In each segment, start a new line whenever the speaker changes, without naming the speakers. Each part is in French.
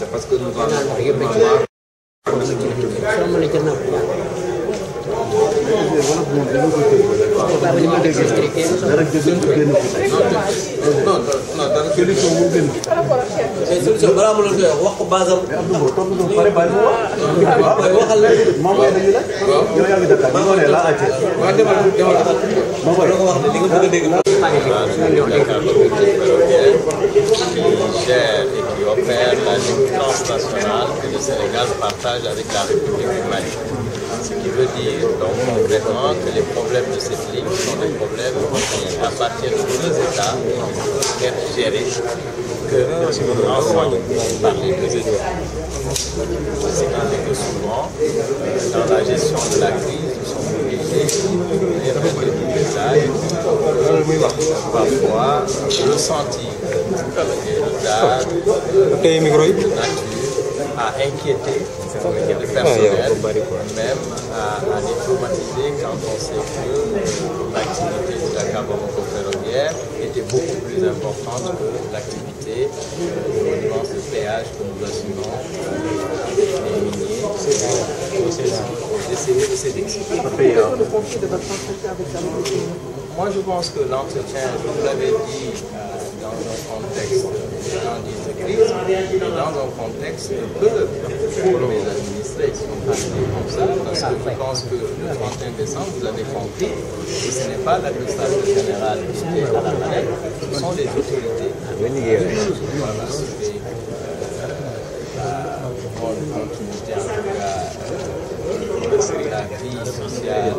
C'est parce que nous en avons qui gère et qui opère la ligne transnationale que le Sénégal partage avec la République du Mali. Ce qui veut dire donc concrètement que les problèmes de cette ligne sont des problèmes qui appartiennent aux deux États et être gérés ensemble par les deux États. Ce qui fait que souvent, dans la gestion de la crise, nous sommes obligés de parfois ressentir des retards de nature à inquiéter le personnel, même à les traumatiser quand on sait que l'activité de Dakar Bamako ferroviaire était beaucoup plus importante que l'activité de l'ordonnance de péage que nous assumons les miniers pour essayer de s'expliquer. Moi je pense que l'entretien, je vous l'avais dit, dans un contexte de crise et dans un contexte pour mes administrés, ils sont arrivés comme ça, parce que je pense que le 31 décembre, vous avez compris que ce n'est pas l'administrateur général qui est à la manette, ce sont les autorités. Voilà, c'était la bonne continuité en tout cas de la vie sociale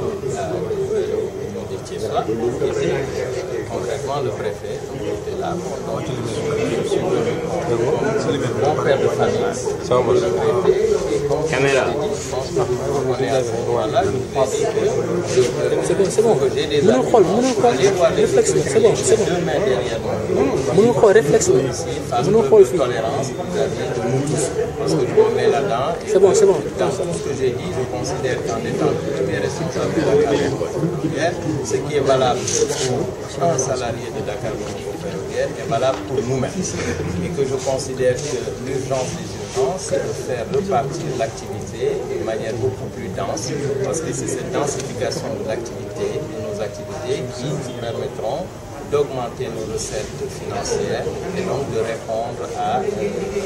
des Thiessois. Concrètement, le préfet était là. Donc, je suis venu mon père de famille, le préfet, et comme je l'ai dit, je pense que vous venez à ce moment-là, je vous ai dit que c'est bon, que j'ai des amis. Allez voir les autorités, deux mains derrière moi. Réflexe ici, face de tolérance vis-à-vis de nous tous. Parce que je me mets là-dedans. C'est bon. Dans tout ce que j'ai dit, je considère qu'en étant coutumier responsable de Dakar ferroviaire, ce qui est valable pour un salarié de Dakar ferroviaire est valable pour nous-mêmes. Et que je considère que l'urgence des urgences, c'est de faire repartir l'activité d'une manière beaucoup plus dense, parce que c'est cette densification de l'activité, de nos activités, qui nous permettront d'augmenter nos recettes financières et donc de répondre à un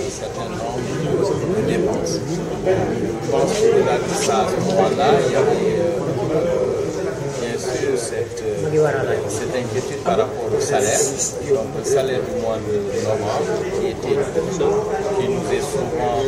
certain nombre de dépenses. Je pense que là, à ce moment-là, il y avait bien sûr cette inquiétude par rapport au salaire. Donc le salaire du mois de novembre qui nous est souvent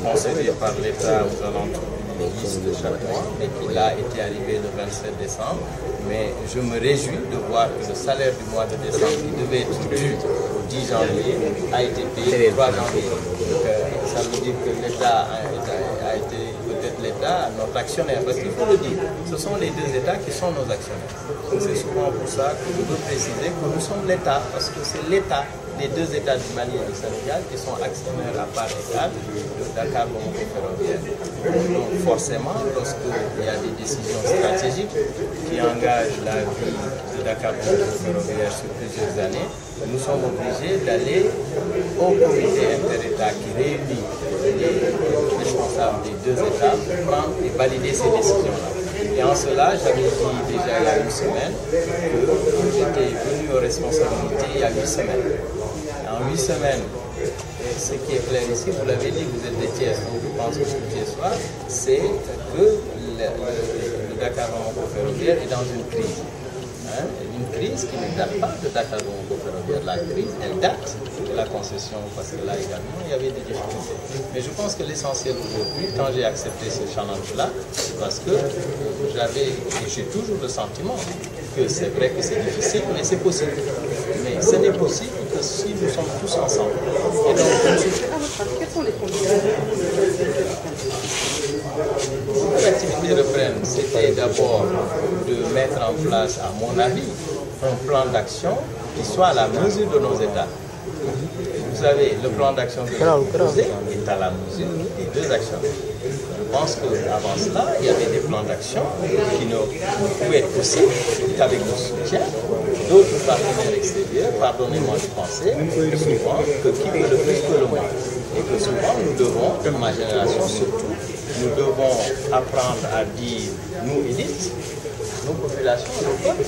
concédé par l'État aux alentours du 10 de chaque mois, mais qui là était arrivé le 27 décembre. Mais je me réjouis de voir que le salaire du mois de décembre, qui devait être dû au 10 janvier, a été payé le 3 janvier. Donc, ça veut dire que l'État a été peut-être l'État, notre actionnaire. Parce qu'il faut le dire, ce sont les deux États qui sont nos actionnaires. C'est souvent pour ça que je veux préciser que nous sommes l'État, parce que c'est l'État des deux États du Mali et du Sénégal qui sont actionnaires à part égale de Dakar Bamako ferroviaire. Donc forcément, lorsqu'il y a des décisions stratégiques qui engagent la vie de Dakar Bamako ferroviaire sur plusieurs années, nous sommes obligés d'aller au comité inter-État qui réunit les responsables des deux États pour prendre et valider ces décisions-là. Et en cela, j'avais dit déjà il y a une semaine que j'étais venu aux responsabilités il y a 8 semaines. En 8 semaines, et ce qui est clair ici, vous l'avez dit, vous êtes des Thiès, donc je pense que c'est Thiessois, c'est que le Dakar Bamako ferroviaire est dans une crise. Une crise qui ne date pas de Dakar Bamako ferroviaire. La crise, elle date de la concession, parce que là également, il y avait des difficultés. Mais je pense que l'essentiel aujourd'hui, quand j'ai accepté ce challenge-là, c'est parce que j'avais, et j'ai toujours le sentiment, que c'est vrai que c'est difficile, mais c'est possible. Mais ce n'est possible que si nous sommes tous ensemble. Et donc, quelles sont les conditions pour que l'activité reprenne? C'était d'abord de mettre en place, à mon avis, un plan d'action qui soit à la mesure de nos États. Vous savez, le plan d'action que vous proposez est à la mesure des deux actions. Je pense qu'avant cela, il y avait des plans d'action qui ne pouvaient être possibles qu'avec le soutien d'autres partenaires extérieurs, pardonnez-moi de penser, souvent, que qui veut le plus que le moins. Et nous devons, ma génération surtout, nous devons apprendre à dire, nous élites, nos populations, nos peuples,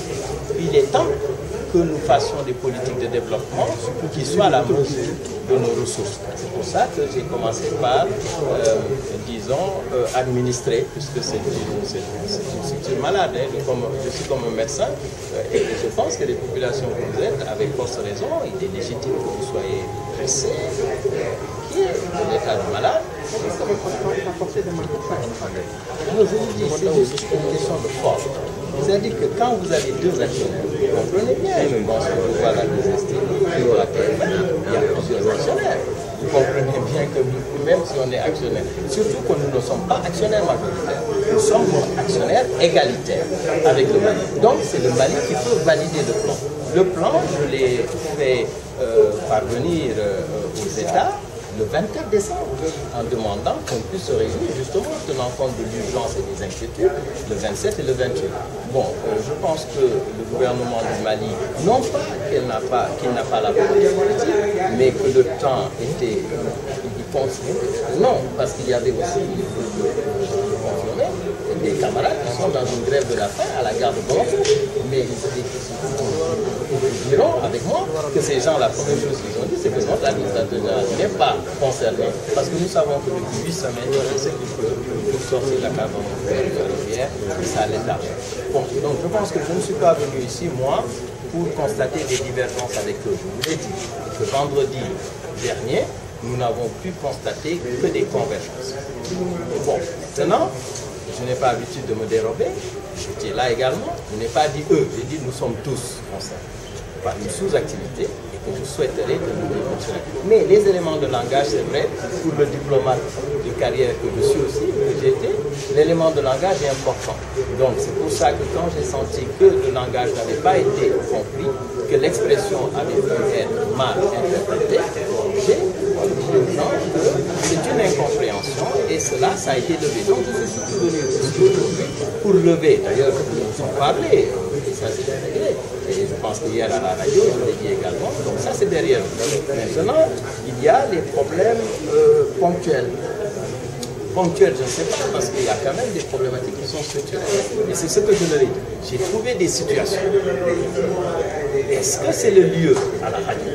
il est temps que nous fassions des politiques de développement qui soient à la mesure de nos ressources. C'est pour ça que j'ai commencé par, disons, administrer, puisque c'est une structure malade. Hein, je suis comme un médecin, et je pense que les populations que vous êtes, avec force raison, il est légitime que vous soyez pressés, qui est de l'état du malade. Alors je vous dis, c'est juste une question de force. C'est-à-dire que quand vous avez deux actionnaires, vous comprenez bien, je pense que je vois la désestimée, il y a plusieurs actionnaires. Vous comprenez bien que même si on est actionnaire, surtout que nous ne sommes pas actionnaires majoritaires, nous sommes actionnaires égalitaires avec le Mali. Donc c'est le Mali qui peut valider le plan. Le plan, je l'ai fait parvenir aux États le 24 décembre, en demandant qu'on puisse se réunir, justement, tenant compte de l'urgence et des inquiétudes, le 27 et le 28. Bon, je pense que le gouvernement du Mali, non pas qu'il n'a pas la volonté politique, mais que le temps était, il continue. Non, parce qu'il y avait aussi, il faut le confirmer, des camarades qui sont dans une grève de la faim à la gare de Bamako. Mais ils diront avec moi que ces gens, la première chose qu'ils ont dit, c'est que notre administrateur n'est pas concerné, parce que nous savons que depuis 8 semaines, on sait qu'il faut sortir la cave de la rivière, et ça allait là. Bon, donc je pense que je ne suis pas venu ici, moi, pour constater des divergences avec eux. Je vous l'ai dit que vendredi dernier, nous n'avons pu constater que des convergences. Bon, maintenant, je n'ai pas l'habitude de me dérober, j'étais là également, je n'ai pas dit eux, j'ai dit nous sommes tous concernés par une sous-activité et que je souhaiterais que nous fonctionnions. Mais les éléments de langage, c'est vrai, pour le diplomate de carrière que je suis aussi, que j'ai été, l'élément de langage est important. Donc c'est pour ça que quand j'ai senti que le langage n'avait pas été compris, que l'expression avait pu être mal interprétée, j'ai dit aux gens que c'est une incompréhension et cela, ça a été levé. Donc je suis venu aujourd'hui pour lever. D'ailleurs, nous nous sommes parlé, et ça c'est intégré. Et je pense qu'hier à la radio, je l'ai dit également. Donc ça c'est derrière nous. Maintenant, il y a les problèmes ponctuels. Ponctuels, je ne sais pas, parce qu'il y a quand même des problématiques qui sont structurelles. Et c'est ce que je leur ai dit. J'ai trouvé des situations. Est-ce que c'est le lieu à la radio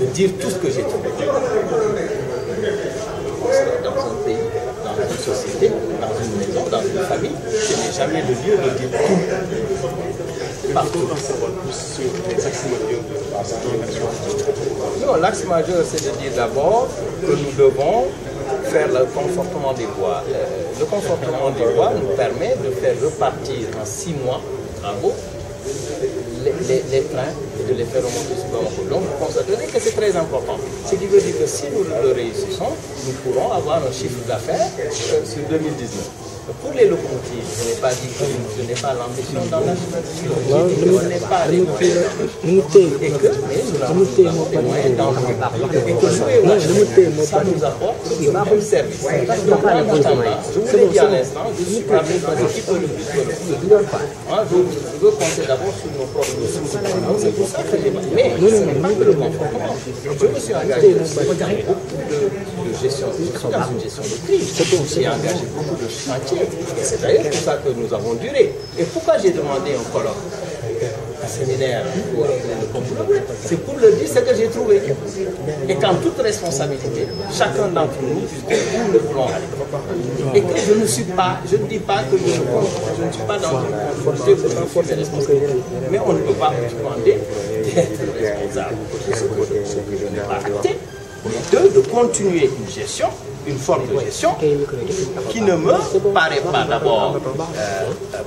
de dire tout ce que j'ai trouvé? Dans un pays, dans une société, dans une maison, dans une famille, ce n'est jamais le lieu de dire tout. Partout. Non, l'axe majeur, c'est de dire d'abord que nous devons faire le confortement des voies. Le confortement des voies nous permet de faire repartir en 6 mois, travaux, les trains et de les faire remonter sur Bamako. Donc vous constaterez que c'est très important. Ce qui veut dire que si nous le réussissons, nous pourrons avoir un chiffre d'affaires sur 2019. Pour les locomotives, je n'ai pas dit que je n'ai pas l'ambition dans la je n'ai pas les moyens. Et que nous avons des moyens dans le et que ça nous apporte un service. Donc en attendant, je vous l'ai dit à l'instant, je suis parmi les équipes de je veux compter d'abord sur nos propres ressources. C'est pour ça que j'ai dit. Mais ce n'est pas que le confortement. Je me suis engagé dans beaucoup de gestion. Je suis dans une gestion de crise. J'ai engagé beaucoup de chantiers. Et c'est d'ailleurs pour ça que nous avons duré. Et pourquoi j'ai demandé un colloque, un séminaire pour le complot? C'est pour le dire ce que j'ai trouvé. Et qu'en toute responsabilité, chacun d'entre nous puisse dire où le plan aller. Et que je ne suis pas, je ne dis pas que je ne suis pas dans une conformité pour mes responsabilités. Mais on ne peut pas me demander d'être responsable de ce que je n'ai pas acté. Mais de continuer une gestion, une forme de gestion qui ne me paraît pas d'abord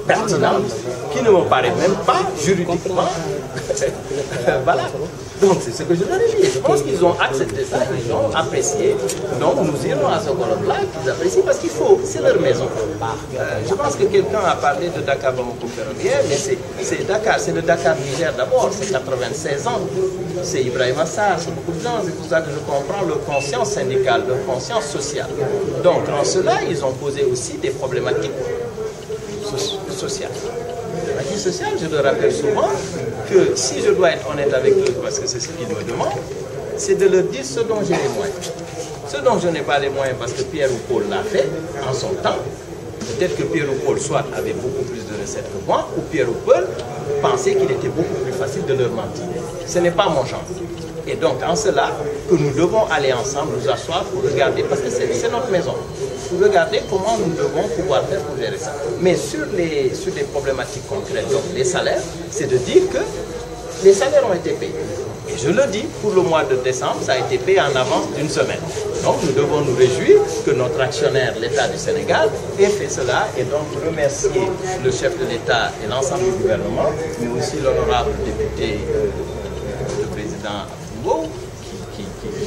pertinente, qui ne me paraît même pas juridiquement. Voilà. Donc c'est ce que je leur ai dit. Je pense qu'ils ont accepté ça, ils ont apprécié. Donc nous irons à ce colloque-là, qu'ils apprécient parce qu'il faut, c'est leur maison. Je pense que quelqu'un a parlé de Dakar Bamako ferroviaire, mais c'est Dakar, c'est le Dakar Niger d'abord, c'est 96 ans. C'est Ibrahima Sarr, c'est beaucoup de gens, c'est pour ça que je comprends leur conscience syndicale, leur conscience sociale. Donc en cela, ils ont posé aussi des problématiques sociales. La vie sociale, je le rappelle souvent, que si je dois être honnête avec eux, parce que c'est ce qu'ils me demandent, c'est de leur dire ce dont j'ai les moyens. Ce dont je n'ai pas les moyens parce que Pierre ou Paul l'a fait en son temps. Peut-être que Pierre ou Paul soit avait beaucoup plus de recettes que moi, ou Pierre ou Paul pensait qu'il était beaucoup plus facile de leur mentir. Ce n'est pas mon genre. Et donc, en cela, que nous devons aller ensemble, nous asseoir pour regarder, parce que c'est notre maison, pour regarder comment nous devons pouvoir faire pour gérer ça. Mais sur les problématiques concrètes, donc les salaires, c'est de dire que les salaires ont été payés. Et je le dis, pour le mois de décembre, ça a été payé en avance d'une semaine. Donc nous devons nous réjouir que notre actionnaire, l'État du Sénégal, ait fait cela et donc remercier le chef de l'État et l'ensemble du gouvernement, mais aussi l'honorable député, le président Afougo,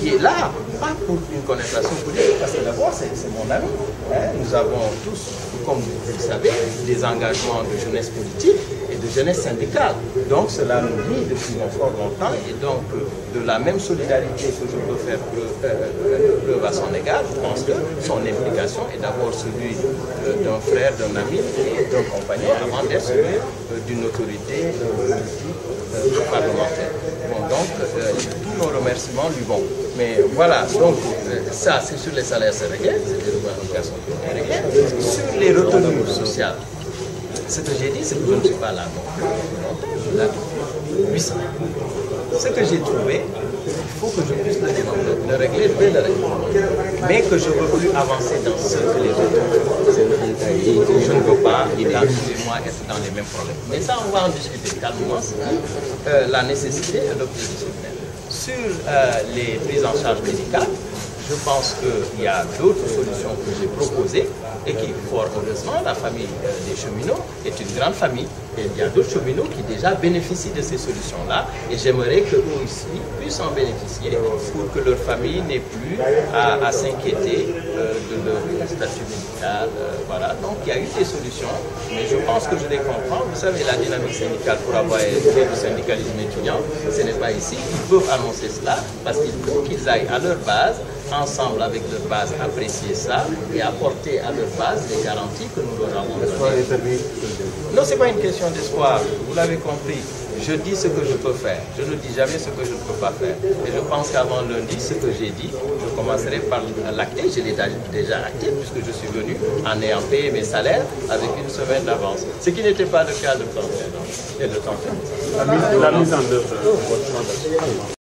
qui est là, pas pour une connotation politique, parce que d'abord c'est mon ami. Hein. Nous avons tous, comme vous le savez, des engagements de jeunesse politique et de jeunesse syndicale. Donc cela nous lie depuis fort longtemps et donc de la même solidarité que je peux faire preuve à son égard, je pense que son implication est d'abord celui d'un frère, d'un ami et d'un compagnon avant d'être celui d'une autorité parlementaire. Bon, donc tous nos remerciements lui vont. Mais voilà, donc ça c'est sur les salaires sénégalais, c'est des revendications sénégalaises. Sur les retenues sociales, ce que j'ai dit, c'est que je ne suis pas là. Là, 800. Ce que j'ai trouvé, il faut que je puisse le démontrer. Le régler, je vais le régler. Mais que je veux plus avancer dans ce que les autres. Je ne veux pas, dans tous les mois, être dans les mêmes problèmes. Mais ça, on va en discuter calmement. La nécessité de l'opposition. Sur les prises en charge médicales, je pense qu'il y a d'autres solutions que j'ai proposées et qui, fort heureusement, la famille des cheminots est une grande famille. Et il y a d'autres cheminots qui déjà bénéficient de ces solutions-là et j'aimerais qu'eux aussi puissent en bénéficier pour que leur famille n'ait plus à s'inquiéter de leur statut médical. Voilà. Donc il y a eu des solutions, mais je pense que je les comprends. Vous savez, la dynamique syndicale, pour avoir fait du syndicalisme étudiant, ce n'est pas ici. Ils peuvent annoncer cela parce qu'il faut qu'ils aillent à leur base, ensemble avec leur base, apprécier ça et apporter à leur base les garanties que nous leur avons données. Non, ce n'est pas une question d'espoir, vous l'avez compris. Je dis ce que je peux faire, je ne dis jamais ce que je ne peux pas faire. Et je pense qu'avant lundi, ce que j'ai dit, je commencerai par l'acter, je l'ai déjà acté puisque je suis venu en ayant payé mes salaires avec une semaine d'avance. Ce qui n'était pas le cas de temps et de temps.
La mise en œuvre.